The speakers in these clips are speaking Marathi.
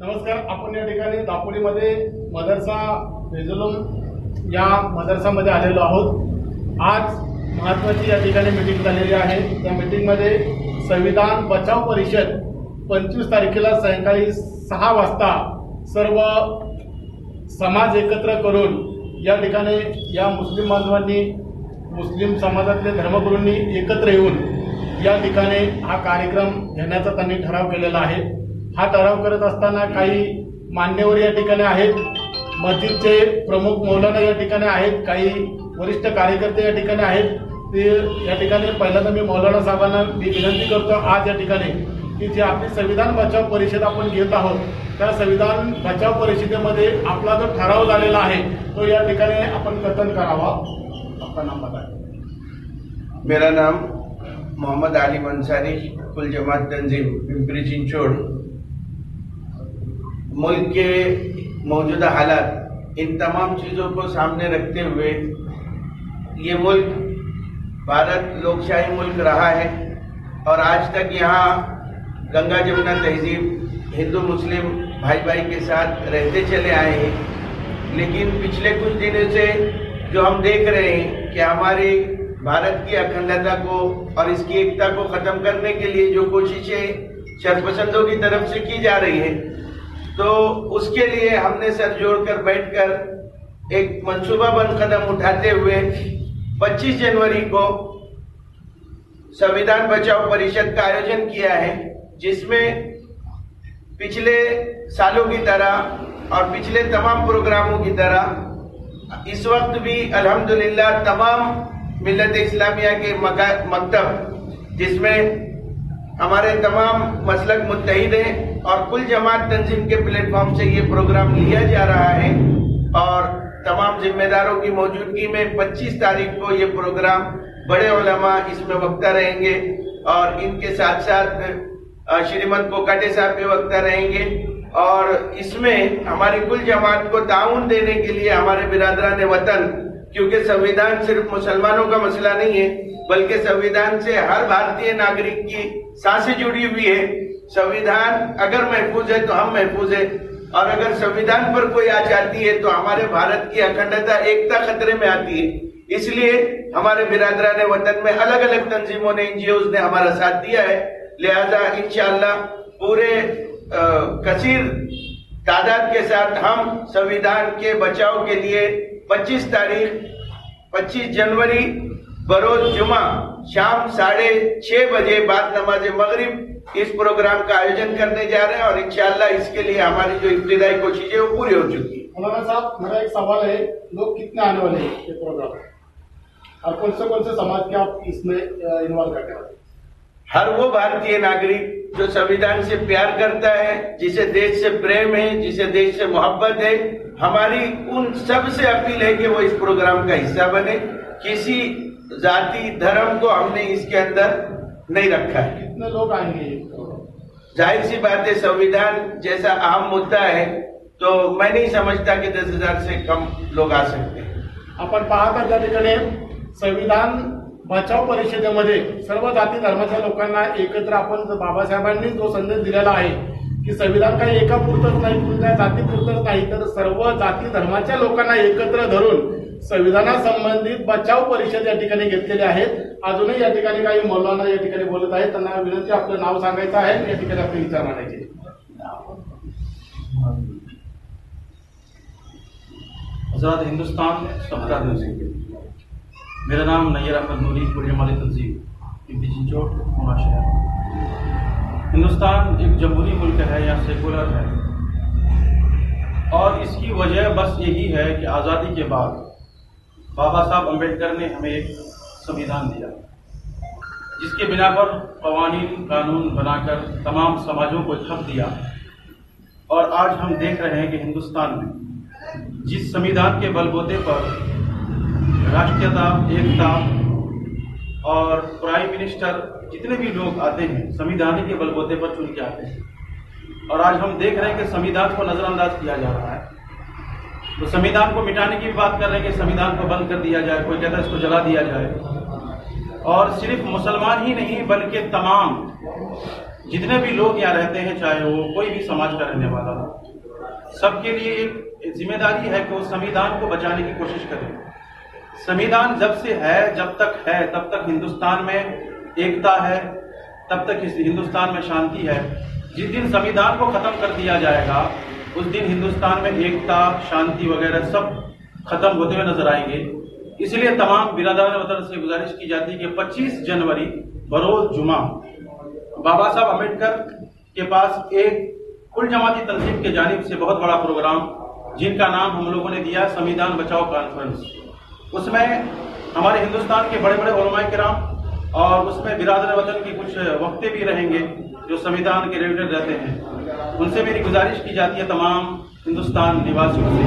नमस्कार. आपण या ठिकाणी दापोलीमध्ये मदरसा फेजुलुम या मदरसामध्ये आलेलो आहोत. आज महत्त्वाची या ठिकाणी मीटिंग झालेली आहे. त्या मीटिंगमध्ये संविधान बचाव परिषद 25 तारखेला सायंकाळी 6 वाजता सर्व समाज एकत्र करून या ठिकाणी या मुस्लिम बांधवांनी मुस्लिम समाजातले धर्मगुरूंनी एकत्र येऊन या ठिकाणी हा कार्यक्रम घेण्याचा त्यांनी ठराव केलेला आहे. हा ठराव करत असताना काही मान्यवर या ठिकाणी आहेत, मस्जिदचे प्रमुख मौलाना या ठिकाणी आहेत, काही वरिष्ठ कार्यकर्ते या ठिकाणी आहेत. ते या ठिकाणी पहिल्यांदा मी मौलाना साहेबांना विनंती करतो आज या ठिकाणी की जी आपली संविधान बचाव परिषद आपण घेत आहोत त्या संविधान बचाव परिषदेमध्ये आपला जो ठराव झालेला आहे तो या ठिकाणी आपण कथन करावा. आपका नाम बताएं. मेरा नाम मोहम्मद आली अंसारी, कुल जमात तंजीम पिंपरी चिंचोड़. मुल्क के मौजूदा हालात, इन तमाम चीज़ों को सामने रखते हुए ये मुल्क भारत लोकशाही मुल्क रहा है और आज तक यहाँ गंगा जमुना तहजीब हिंदू मुस्लिम भाई भाई के साथ रहते चले आए हैं. लेकिन पिछले कुछ दिनों से जो हम देख रहे हैं कि हमारी भारत की अखंडता को और इसकी एकता को खत्म करने के लिए जो कोशिशें शरपसंदों की तरफ से की जा रही है, तो उसके लिए हमने सर जोड़कर बैठकर एक मंसूबाबंद कदम उठाते हुए 25 जनवरी को संविधान बचाओ परिषद का आयोजन किया है, जिसमें पिछले सालों की तरह और पिछले तमाम प्रोग्रामों की तरह इस वक्त भी अल्हम्दुलिल्लाह तमाम मिल्लत इस्लामिया के मकतब, जिसमें हमारे तमाम मसलक मुत्तहिद हैं और कुल जमात तंजीम के प्लेटफॉर्म से ये प्रोग्राम लिया जा रहा है और तमाम जिम्मेदारों की मौजूदगी में 25 तारीख को ये प्रोग्राम बड़े उलमा इसमें वक्ता रहेंगे और इनके साथ साथ श्रीमद कोकाटे साहब भी वक्ता रहेंगे. और इसमें हमारी कुल जमात को ताउन देने के लिए हमारे बिरादरान वतन, क्योंकि संविधान सिर्फ मुसलमानों का मसला नहीं है बल्कि संविधान से हर भारतीय नागरिक की सांसें जुड़ी हुई है. संविधान अगर महफूज है तो हम महफूज है और अगर संविधान पर कोई आज आती है तो हमारे भारत की अखंडता एकता खतरे में आती है. इसलिए हमारे बिरादरान वतन में अलग अलग तंजीमों ने, एनजीओज ने हमारा साथ दिया है. लिहाजा इंशाअल्लाह पूरे कसीर तादाद के साथ हम संविधान के बचाव के लिए 25 जनवरी बरोज जुमा शाम 6:30 बजे बाद नमाज मगरिब इस प्रोग्राम का आयोजन करने जा रहे हैं और इंशाअल्लाह इसके लिए हमारी जो इब्तिदाई कोशिश है वो पूरी हो चुकी है. मौलाना साहब, मेरा एक सवाल है, लोग कितने आने वाले हैं ये प्रोग्राम और कौन से समाज के आप इसमें इन्वॉल्व करते हैं? हर वो भारतीय नागरिक जो संविधान से प्यार करता है, जिसे देश से प्रेम है, जिसे देश से मोहब्बत है, हमारी उन सब से अपील है कि वो इस प्रोग्राम का हिस्सा बने. किसी जाति धर्म को हमने इसके अंदर नहीं रखा है. कितने लोग आएंगे? जाहिर सी बात है, संविधान जैसा अहम मुद्दा है तो मैं नहीं समझता कि 10,000 से कम लोग आ सकते हैं. आपण पाहता त्या ठिकाणी संविधान बचाव परिषदेमध्ये सर्व जाती धर्माच्या लोकांना एकत्र आपण बाबासाहेबांनी जो संदेश दिलेला आहे की संविधान काही एका पुरतच नाही, कोणत्या जाती पुरतच नाही, तर सर्व जाती धर्माच्या लोकांना एकत्र धरून संविधानासंबंधित बचाव परिषद या ठिकाणी घेतलेली आहे. अजूनही या ठिकाणी काही मौलाना या ठिकाणी बोलत आहेत, त्यांना विनंती आपलं नाव सांगायचं आहे या ठिकाणी आपले विचार मांडायचे. आज़ाद हिंदुस्तान सबका तंजीम. मेरा नाम नैयर अहमद नूरी, कुल जमात तंजीम पिंपरी चिंचोड़ पुणे शहर. हिंदुस्तान एक जमहूरी मुल्क है या सेकुलर है और इसकी वजह बस यही है कि आज़ादी के बाद बाबा साहब अम्बेडकर ने हमें एक संविधान दिया जिसके बिना पर कवानीन कानून बनाकर तमाम समाजों को छप दिया. और आज हम देख रहे हैं कि हिंदुस्तान में जिस संविधान के बलबूते पर राष्ट्रीयता, एकता और प्राइम मिनिस्टर जितने भी लोग आते हैं संविधान के बलबूते पर चुन के आते हैं, और आज हम देख रहे हैं कि संविधान को नजरअंदाज किया जा रहा है. तो संविधान को मिटाने की भी बात कर रहे हैं कि संविधान को बंद कर दिया जाए, कोई कहता है इसको जला दिया जाए. और सिर्फ मुसलमान ही नहीं बल्कि तमाम जितने भी लोग यहाँ रहते हैं, चाहे वो कोई भी समाज का रहने वाला हो, सबके लिए एक जिम्मेदारी है कि वो संविधान को बचाने की कोशिश करें। संविधान जब से है, जब तक है, तब तक हिंदुस्तान में एकता है, तब तक इस हिंदुस्तान में शांति है। जिस दिन संविधान को खत्म कर दिया जाएगा, उस दिन हिंदुस्तान में एकता, शांति वगैरह सब खत्म होते हुए नजर आएंगे। इसलिए तमाम बिरादरान वतन से गुजारिश की जाती है कि 25 जनवरी बरोज जुमा बाबा साहब अम्बेडकर के पास एक कुल जमाती तंजीम के जानिब से बहुत बड़ा प्रोग्राम, जिनका नाम हम लोगों ने दिया संविधान बचाओ कॉन्फ्रेंस। उसमें हमारे हिंदुस्तान के बड़े बड़े उलमाए किराम और उसमें बिरादर वतन की कुछ वक्ते भी रहेंगे जो संविधान के रिलेटेड रहते हैं। उनसे मेरी गुजारिश की जाती है तमाम हिंदुस्तान निवासियों से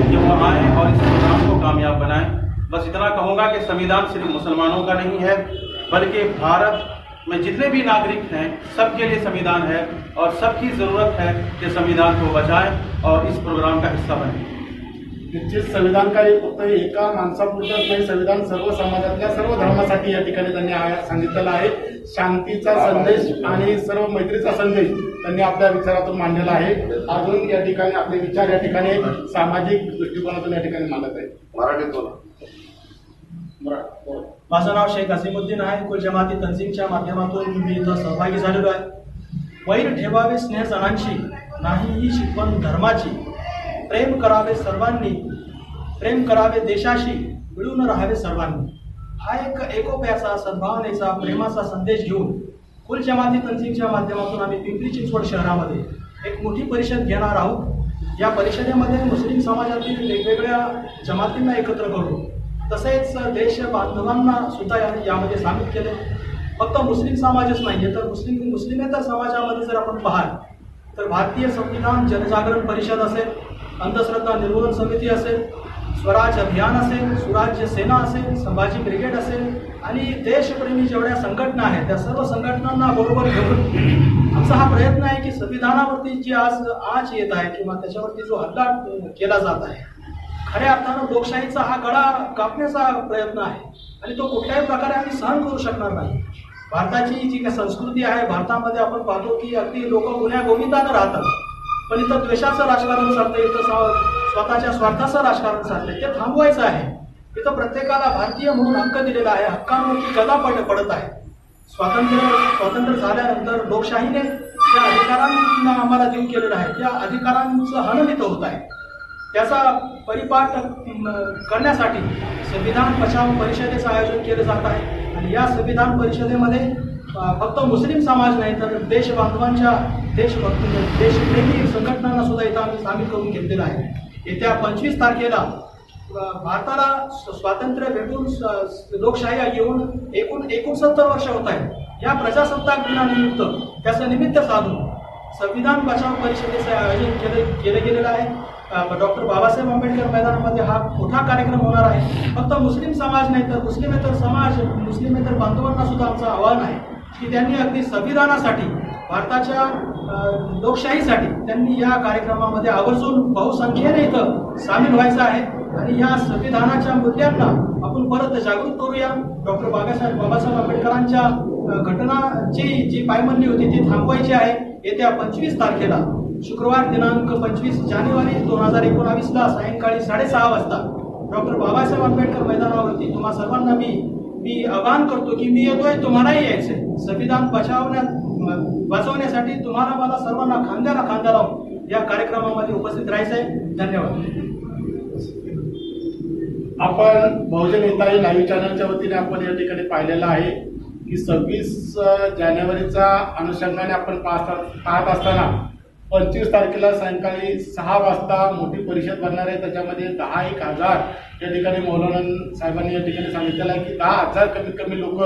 कि वो आएँ और इस प्रोग्राम को कामयाब बनाएं। बस इतना कहूँगा कि संविधान सिर्फ मुसलमानों का नहीं है, बल्कि भारत में जितने भी नागरिक हैं सबके लिए संविधान है और सबकी जरूरत है कि संविधान को बचाएं और इस प्रोग्राम का हिस्सा बने। निश्चित संविधान काही फक्त एका माणसापुरतंच नाही, संविधान सर्व समाजातल्या सर्व धर्मासाठी या ठिकाणी त्यांनी सांगितलेला आहे। शांतीचा संदेश आणि सर्व मैत्रीचा संदेश त्यांनी आपल्या विचारातून मांडलेला आहे। अजून या ठिकाणी आपले विचार या ठिकाणी सामाजिक दृष्टिकोनातून या ठिकाणी मांडत आहे। मराठीत बोला। माझं नाव शेख असीमुद्दीन आहे। कुल जमाती तंजीमच्या माध्यमातून मी इथं सहभागी झालेलो आहे। वैर ठेवावे स्नेह जनांची, नाही ही शिकवण धर्माची, प्रेम करावे सर्वांनी, प्रेम करावे देशाशी, मिळून राहावे सर्वांनी, हा एक एकोप्याचा, सद्भावनेचा, प्रेमाचा संदेश घेऊन कुल जमाती तंजीमच्या माध्यमातून आम्ही पिंपरी चिंचवड शहरामध्ये एक मोठी परिषद घेणार आहोत। या परिषदेमध्ये मुस्लिम समाजातील वेगवेगळ्या जमातींना एकत्र करू, तसेच देश बांधवांना सुद्धा यामध्ये सामील केले। फक्त मुस्लिम समाजच नाही तर मुस्लिमेतर समाजामध्ये जर आपण पाहाल तर भारतीय संविधान जनजागरण परिषद असेल, अंधश्रद्धा निर्मूलन समिती असेल, स्वराज अभियान असेल, सुराज्य सेना असेल, संभाजी ब्रिगेड असेल आणि देशप्रेमी जेवढ्या संघटना आहेत त्या सर्व संघटनांना बरोबर घेऊन आमचा हा प्रयत्न आहे की संविधानावरती जी आज आच येत आहे किंवा त्याच्यावरती जो हल्ला केला जात आहे, खऱ्या अर्थानं लोकशाहीचा हा गळा कापण्याचा प्रयत्न आहे आणि तो कुठल्याही प्रकारे आम्ही सहन करू शकणार नाही। भारताची जी काही संस्कृती आहे, भारतामध्ये आपण पाहतो की अगदी लोक गुण्यागोविंदानं राहतात, पण इथं द्वेषाचं राजकारण चालतंय, इथं स्वतःच्या स्वार्थाचं राजकारण चालतंय, ते थांबवायचं आहे। इथं प्रत्येकाला भारतीय म्हणून हक्क दिलेला आहे, हक्कांवरती गदा पडत आहे। स्वातंत्र्य झाल्यानंतर लोकशाहीने ज्या अधिकारांना आम्हाला देऊ केलेलं आहे त्या अधिकारांचं हनन इथं होत आहे। त्याचा परिपाठ करण्यासाठी संविधान बचाव परिषदेचं आयोजन केलं जात आहे आणि या संविधान परिषदेमध्ये फक्त मुस्लिम समाज नाही तर देशबांधवांच्या देशप्रेमी संघटनांना सुद्धा इथं आम्ही सामील करून घेतलेलं आहे। येत्या 25 तारखेला भारताला स्वातंत्र्य भेटून लोकशाही येऊन एकूण 69 वर्ष होत आहेत। या प्रजासत्ताक दिनानिमित्त त्याचं निमित्त साधून संविधान बचाव परिषदेचं आयोजन केलं गेलेलं आहे। डॉक्टर बाबासाहेब आंबेडकर मैदानामध्ये हा मोठा कार्यक्रम होणार आहे। फक्त मुस्लिम समाज नाही तर मुस्लिमेतर समाज, मुस्लिमेतर बांधवांना सुद्धा आमचं आवाहन आहे की त्यांनी अगदी संविधानासाठी, भारताच्या लोकशाहीसाठी त्यांनी या कार्यक्रमामध्ये आवर्जून बहुसंख्येने इथं सामील व्हायचं आहे आणि या संविधानाच्या मुद्द्यांना आपण परत जागृत करूया। डॉक्टर बाबासाहेब आंबेडकरांच्या घटनाची जी पायमल्ली होती ती थांबवायची आहे। येत्या 25 तारखेला शुक्रवार दिनांक 25 जानेवारी 2019ला सायंकाळी 6:30 वाजता डॉक्टर बाबासाहेब आंबेडकर मैदानावरती तुम्हा सर्वांना मी आवाहन करतो की मी येतोय, तुम्हालाही यायचंय। संविधान वाचवण्यासाठी तुम्हाला मला सर्वांना खांद्याला खांदा लावून या कार्यक्रमामध्ये उपस्थित राहायचंय। धन्यवाद। आपण बहुजन हिताई लाईव्ह चॅनलच्या वतीने आपण या ठिकाणी पाहिलेलं आहे की 26 जानेवारीच्या अनुषंगाने आपण पाहत असताना 25 तारखेला सायंकाळी 6 वाजता मोठी परिषद भरणार आहे। त्याच्यामध्ये 10,000 या ठिकाणी मौलाना साहेबांनी या ठिकाणी सांगितलेलं आहे की 10,000 कमीत कमी लोक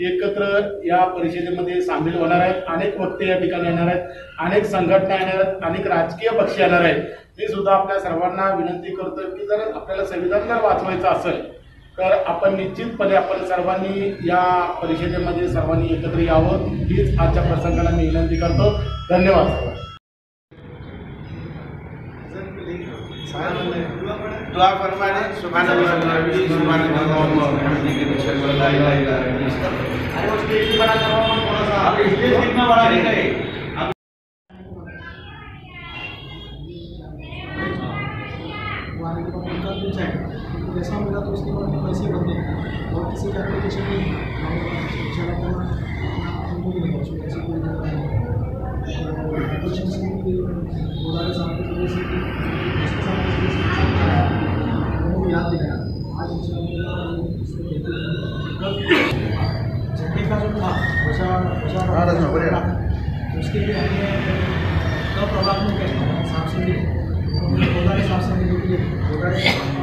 एकत्र या परिषदेमध्ये सामील होणार आहेत। अनेक वक्ते या ठिकाणी येणार आहेत, अनेक संघटना येणार आहेत, अनेक राजकीय पक्ष येणार आहेत। मी सुद्धा आपल्या सर्वांना विनंती करतो की जर आपल्याला संविधान जर वाचवायचं असेल तर आपण निश्चितपणे आपण सर्वांनी या परिषदेमध्ये सर्वांनी एकत्र यावं, हीच आजच्या प्रसंगाला मी विनंती करतो। धन्यवाद। दुआ फरमाने सुभान अल्लाह सुभान पैसा मिला तो उसके बाद पैसे बनते हैं और किसी का एप्लीकेशन नहीं याद दिलाया आज झंडे का जो था उसके लिए हमने कब प्रभाव में साफ सफाई साफ सफाई के लिए